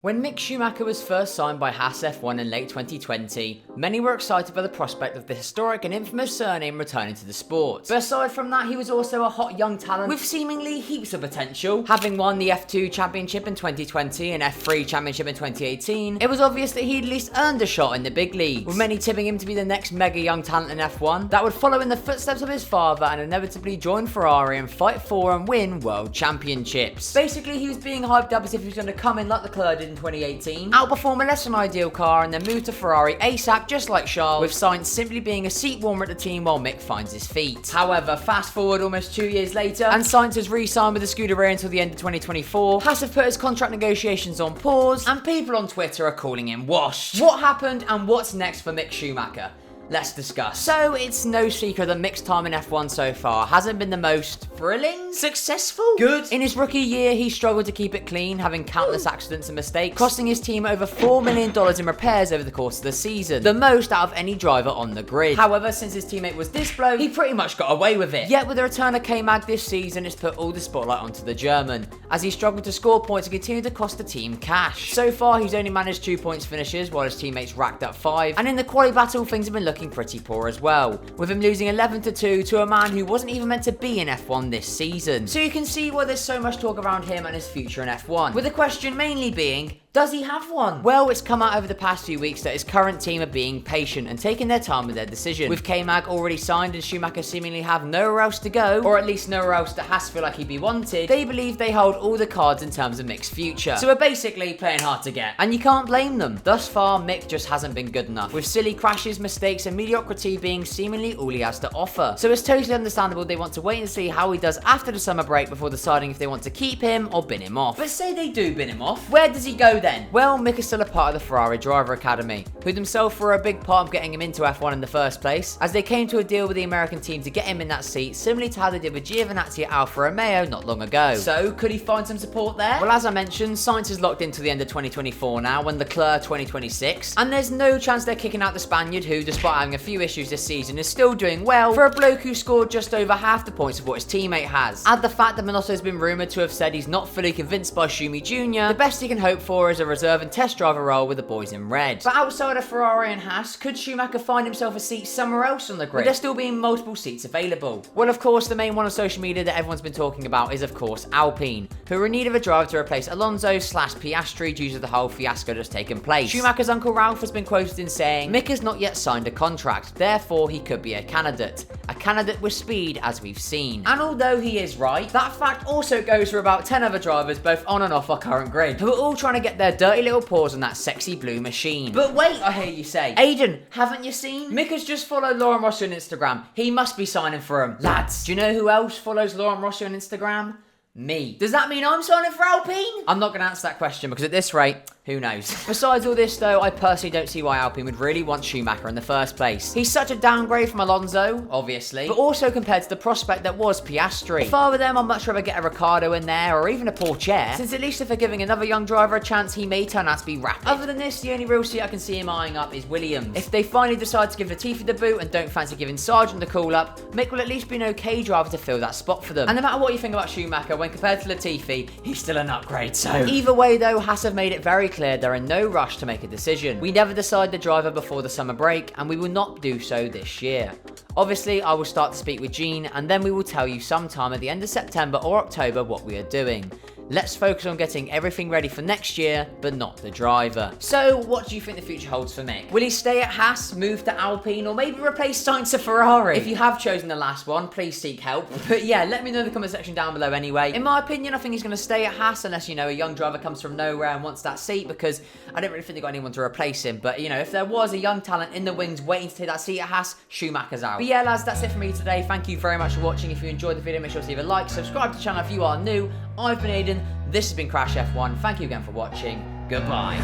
When Mick Schumacher was first signed by Haas F1 in late 2020, many were excited by the prospect of the historic and infamous surname returning to the sport. But aside from that, he was also a hot young talent with seemingly heaps of potential. Having won the F2 Championship in 2020 and F3 Championship in 2018, it was obvious that he'd at least earned a shot in the big leagues, with many tipping him to be the next mega young talent in F1 that would follow in the footsteps of his father and inevitably join Ferrari and fight for and win world championships. Basically, he was being hyped up as if he was going to come in like Leclerc did in 2018, outperform a less than ideal car and then move to Ferrari ASAP just like Charles, with Sainz simply being a seat warmer at the team while Mick finds his feet. However, fast forward almost 2 years later and Sainz has re-signed with the Scuderia until the end of 2024, Haas have put his contract negotiations on pause and people on Twitter are calling him washed. What happened and what's next for Mick Schumacher? Let's discuss. So, it's no secret that Mick's time in F1 so far hasn't been the most thrilling, successful, good. In his rookie year, he struggled to keep it clean, having countless accidents and mistakes, costing his team over $4 million in repairs over the course of the season, the most out of any driver on the grid. However, since his teammate was this bloke, he pretty much got away with it. Yet, with the return of K-Mag this season, it's put all the spotlight onto the German, as he struggled to score points and continued to cost the team cash. So far, he's only managed 2 points finishes, while his teammates racked up 5, and in the quali battle, things have been looking pretty poor as well, with him losing 11-2 to a man who wasn't even meant to be in F1 this season. So you can see why there's so much talk around him and his future in F1, with the question mainly being, does he have one? Well, it's come out over the past few weeks that his current team are being patient and taking their time with their decision. With K-Mag already signed and Schumacher seemingly have nowhere else to go, or at least nowhere else that has to feel like he'd be wanted, they believe they hold all the cards in terms of Mick's future. So we're basically playing hard to get. And you can't blame them. Thus far, Mick just hasn't been good enough, with silly crashes, mistakes and mediocrity being seemingly all he has to offer. So it's totally understandable they want to wait and see how he does after the summer break before deciding if they want to keep him or bin him off. But say they do bin him off, where does he go then? Well, Mick is still a part of the Ferrari Driver Academy, who themselves were a big part of getting him into F1 in the first place, as they came to a deal with the American team to get him in that seat, similarly to how they did with Giovinazzi at Alfa Romeo not long ago. So, could he find some support there? Well, as I mentioned, Sainz is locked into the end of 2024 now, and Leclerc 2026, and there's no chance they're kicking out the Spaniard, who, despite having a few issues this season, is still doing well for a bloke who scored just over half the points of what his teammate has. Add the fact that Minotto's been rumoured to have said he's not fully convinced by Schumi Jr., the best he can hope for is a reserve and test driver role with the boys in red. But outside of Ferrari and Haas, could Schumacher find himself a seat somewhere else on the grid, with there still being multiple seats available? Well, of course, the main one on social media that everyone's been talking about is, of course, Alpine, who are in need of a driver to replace Alonso/Piastri due to the whole fiasco that's taken place. Schumacher's uncle Ralph has been quoted in saying, Mick has not yet signed a contract, therefore he could be a candidate with speed, as we've seen. And although he is right, that fact also goes for about 10 other drivers both on and off our current grid, who are all trying to get their dirty little paws on that sexy blue machine. But wait, I hear you say, Aiden, haven't you seen? Mick has just followed Laurent Rossi on Instagram. He must be signing for him. Lads, do you know who else follows Laurent Rossi on Instagram? Me. Does that mean I'm signing for Alpine? I'm not going to answer that question because at this rate, who knows? Besides all this though, I personally don't see why Alpine would really want Schumacher in the first place. He's such a downgrade from Alonso, obviously, but also compared to the prospect that was Piastri. If I were them, I'd much rather get a Ricciardo in there or even a Pourchaire, since at least if they're giving another young driver a chance, he may turn out to be rapid. Other than this, the only real seat I can see him eyeing up is Williams. If they finally decide to give Latifi the boot and don't fancy giving Sargent the call up, Mick will at least be an okay driver to fill that spot for them. And no matter what you think about Schumacher, when compared to Latifi, he's still an upgrade, so. Either way though, Haas have made it very clear they're in no rush to make a decision. We never decide the driver before the summer break, and we will not do so this year. Obviously, I will start to speak with Gene, and then we will tell you sometime at the end of September or October what we are doing. Let's focus on getting everything ready for next year, but not the driver. So, what do you think the future holds for Mick? Will he stay at Haas, move to Alpine, or maybe replace Sainz to Ferrari? If you have chosen the last one, please seek help. But yeah, let me know in the comment section down below anyway. In my opinion, I think he's going to stay at Haas unless, you know, a young driver comes from nowhere and wants that seat, because I don't really think they've got anyone to replace him. But, you know, if there was a young talent in the wings waiting to take that seat at Haas, Schumacher's out. But yeah, lads, that's it for me today. Thank you very much for watching. If you enjoyed the video, make sure to leave a like, subscribe to the channel if you are new. I've been Aiden. This has been Crash F1. Thank you again for watching. Goodbye.